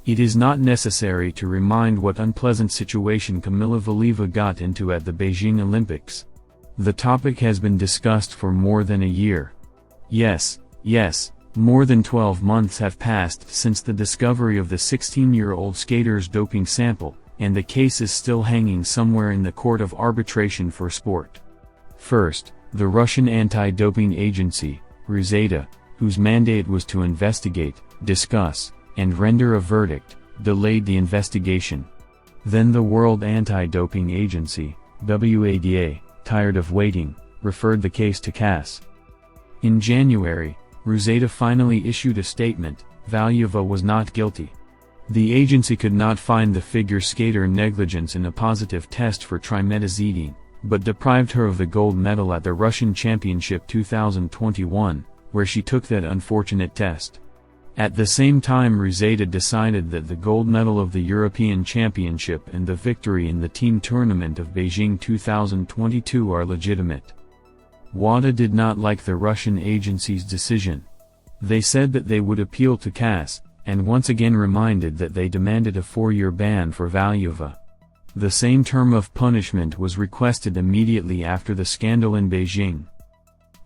It is not necessary to remind what unpleasant situation Kamila Valieva got into at the Beijing Olympics. The topic has been discussed for more than a year. Yes, more than 12 months have passed since the discovery of the 16-year-old skater's doping sample, and the case is still hanging somewhere in the Court of Arbitration for Sport. First, the Russian anti-doping agency, RUSADA, whose mandate was to investigate, discuss, and render a verdict, delayed the investigation. Then the World Anti-Doping Agency, WADA, tired of waiting, referred the case to CAS. In January, RUSADA finally issued a statement: Valieva was not guilty. The agency could not find the figure skater negligence in a positive test for trimetazidine, but deprived her of the gold medal at the Russian Championship 2021, where she took that unfortunate test. At the same time, RUSADA decided that the gold medal of the European Championship and the victory in the team tournament of Beijing 2022 are legitimate. WADA did not like the Russian agency's decision. They said that they would appeal to CAS, and once again reminded that they demanded a 4-year ban for Valieva. The same term of punishment was requested immediately after the scandal in Beijing.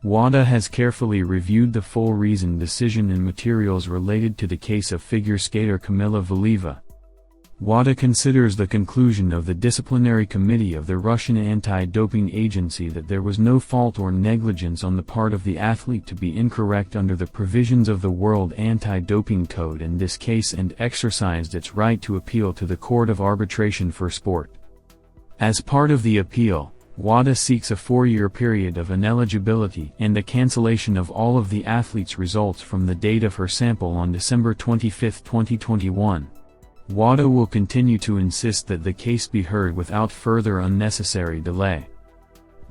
WADA has carefully reviewed the full reasoned decision and materials related to the case of figure skater Kamila Valieva. WADA considers the conclusion of the disciplinary committee of the Russian anti-doping agency that there was no fault or negligence on the part of the athlete to be incorrect under the provisions of the World Anti-Doping Code in this case, and exercised its right to appeal to the Court of Arbitration for Sport. As part of the appeal, WADA seeks a 4-year period of ineligibility and the cancellation of all of the athlete's results from the date of her sample on December 25, 2021. WADA will continue to insist that the case be heard without further unnecessary delay.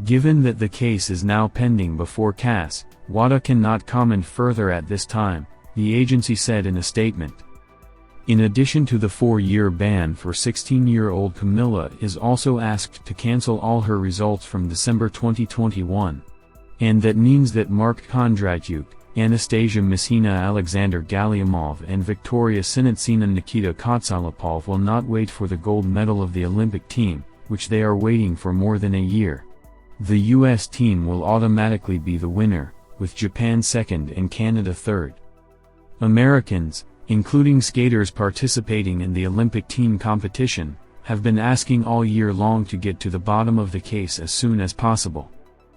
Given that the case is now pending before CAS, WADA cannot comment further at this time, the agency said in a statement. In addition to the 4-year ban for 16-year-old Kamila is also asked to cancel all her results from December 2021. And that means that Mark Kondratyuk, Anastasia Messina, Alexander Galyamov and Victoria Sinitsina Nikita Kotsalapov will not wait for the gold medal of the Olympic team, which they are waiting for more than a year. The US team will automatically be the winner, with Japan second and Canada third. Americans, including skaters participating in the Olympic team competition, have been asking all year long to get to the bottom of the case as soon as possible.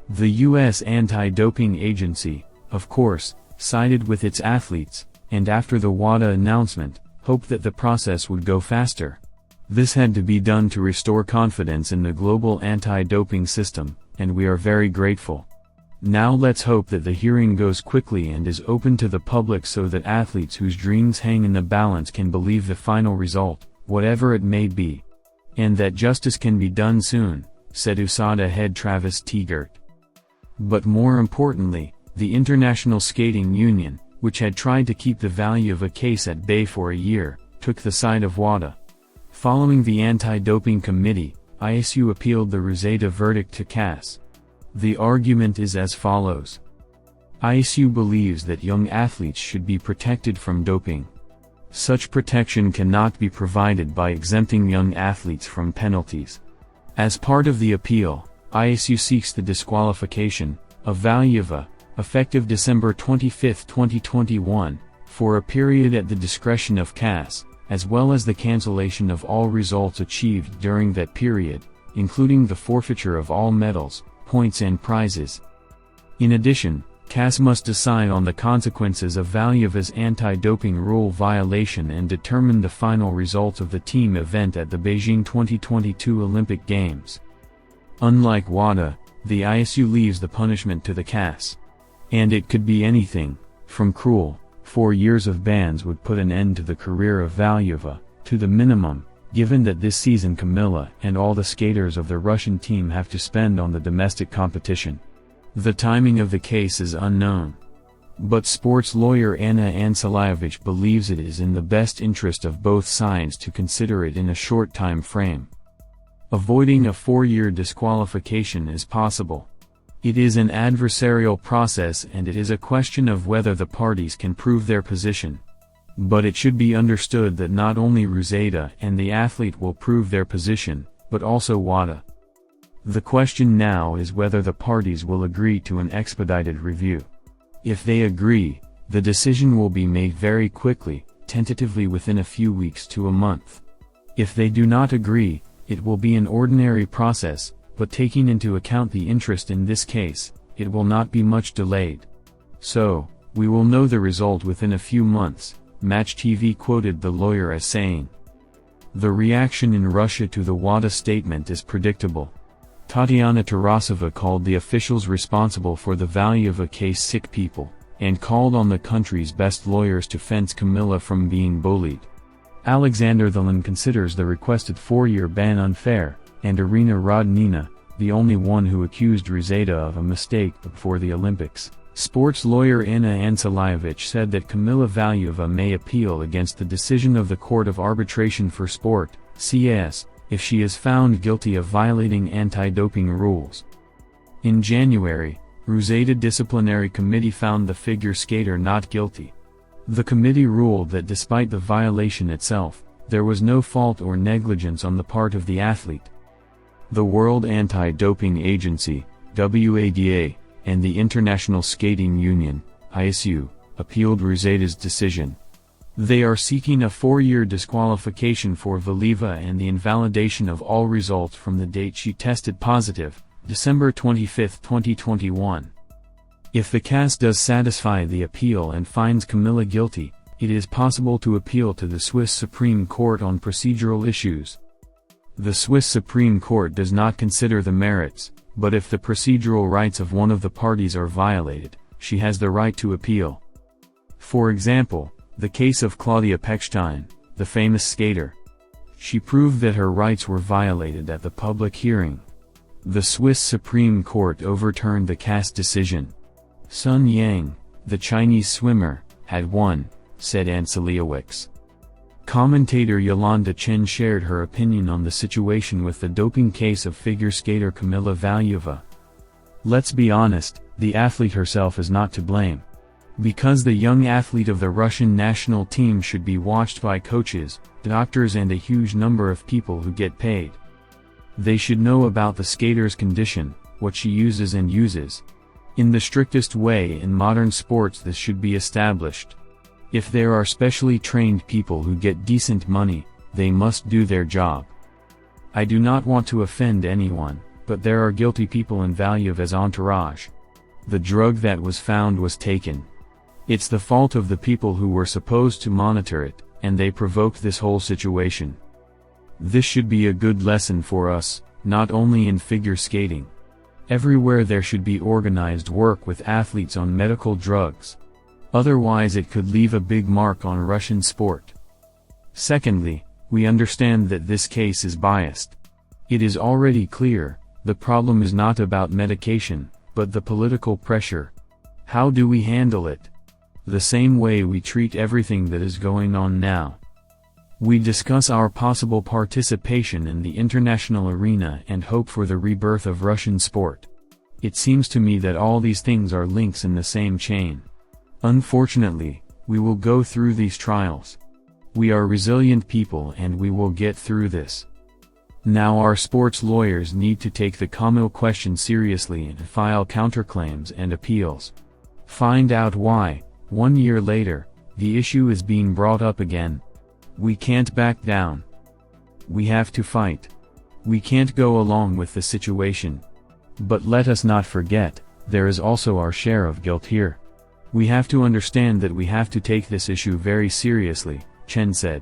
The US Anti-Doping Agency, of course, sided with its athletes, and after the WADA announcement, hoped that the process would go faster. This had to be done to restore confidence in the global anti-doping system, and we are very grateful. Now let's hope that the hearing goes quickly and is open to the public so that athletes whose dreams hang in the balance can believe the final result, whatever it may be. And that justice can be done soon, said USADA head Travis Tegart. But more importantly, the International Skating Union, which had tried to keep the value of a case at bay for a year, took the side of WADA. Following the anti-doping committee, ISU appealed the RUSADA verdict to CAS. The argument is as follows. ISU believes that young athletes should be protected from doping. Such protection cannot be provided by exempting young athletes from penalties. As part of the appeal, ISU seeks the disqualification of Valieva, effective December 25, 2021, for a period at the discretion of CAS, as well as the cancellation of all results achieved during that period, including the forfeiture of all medals, points and prizes. In addition, CAS must decide on the consequences of Valieva's anti-doping rule violation and determine the final results of the team event at the Beijing 2022 Olympic Games. Unlike WADA, the ISU leaves the punishment to the CAS. And it could be anything, from cruel, 4 years of bans would put an end to the career of Valieva, to the minimum, given that this season Kamila and all the skaters of the Russian team have to spend on the domestic competition. The timing of the case is unknown. But sports lawyer Anna Ansalayevich believes it is in the best interest of both sides to consider it in a short time frame. Avoiding a 4-year disqualification is possible. It is an adversarial process and it is a question of whether the parties can prove their position. But it should be understood that not only Ruzaida and the athlete will prove their position, but also WADA. The question now is whether the parties will agree to an expedited review. If they agree, the decision will be made very quickly, tentatively within a few weeks to a month. If they do not agree, it will be an ordinary process, but taking into account the interest in this case, it will not be much delayed. So, we will know the result within a few months, Match TV quoted the lawyer as saying. The reaction in Russia to the WADA statement is predictable. Tatiana Tarasova called the officials responsible for the value of a case sick people, and called on the country's best lawyers to fence Kamila from being bullied. Alexander Thelin considers the requested 4-year ban unfair, and Irina Rodnina, the only one who accused Ruzaida of a mistake before the Olympics. Sports lawyer Anna Ansalyevich said that Kamila Valieva may appeal against the decision of the Court of Arbitration for Sport, CAS, if she is found guilty of violating anti-doping rules. In January, Ruzaida Disciplinary Committee found the figure skater not guilty. The committee ruled that despite the violation itself, there was no fault or negligence on the part of the athlete. The World Anti-Doping Agency, WADA, and the International Skating Union, ISU, appealed Ruzaida's decision. They are seeking a 4-year disqualification for Valieva and the invalidation of all results from the date she tested positive, December 25, 2021. If the CAS does satisfy the appeal and finds Kamila guilty, it is possible to appeal to the Swiss Supreme Court on procedural issues. The Swiss Supreme Court does not consider the merits, but if the procedural rights of one of the parties are violated, she has the right to appeal. For example, the case of Claudia Pechstein, the famous skater. She proved that her rights were violated at the public hearing. The Swiss Supreme Court overturned the CAS decision. Sun Yang, the Chinese swimmer, had won, said Ansalyevich. Commentator Yolanda Chen shared her opinion on the situation with the doping case of figure skater Kamila Valieva. Let's be honest, the athlete herself is not to blame. Because the young athlete of the Russian national team should be watched by coaches, doctors and a huge number of people who get paid. They should know about the skater's condition, what she uses and uses. In the strictest way in modern sports this should be established. If there are specially trained people who get decent money, they must do their job. I do not want to offend anyone, but there are guilty people in Valieva's entourage. The drug that was found was taken. It's the fault of the people who were supposed to monitor it, and they provoked this whole situation. This should be a good lesson for us, not only in figure skating. Everywhere there should be organized work with athletes on medical drugs. Otherwise it could leave a big mark on Russian sport. Secondly, we understand that this case is biased. It is already clear, the problem is not about medication, but the political pressure. How do we handle it? The same way we treat everything that is going on now. We discuss our possible participation in the international arena and hope for the rebirth of Russian sport. It seems to me that all these things are links in the same chain. Unfortunately, we will go through these trials. We are resilient people and we will get through this. Now our sports lawyers need to take the Kamil question seriously and file counterclaims and appeals. Find out why, 1 year later, the issue is being brought up again. We can't back down. We have to fight. We can't go along with the situation. But let us not forget, there is also our share of guilt here. We have to understand that we have to take this issue very seriously, Chen said.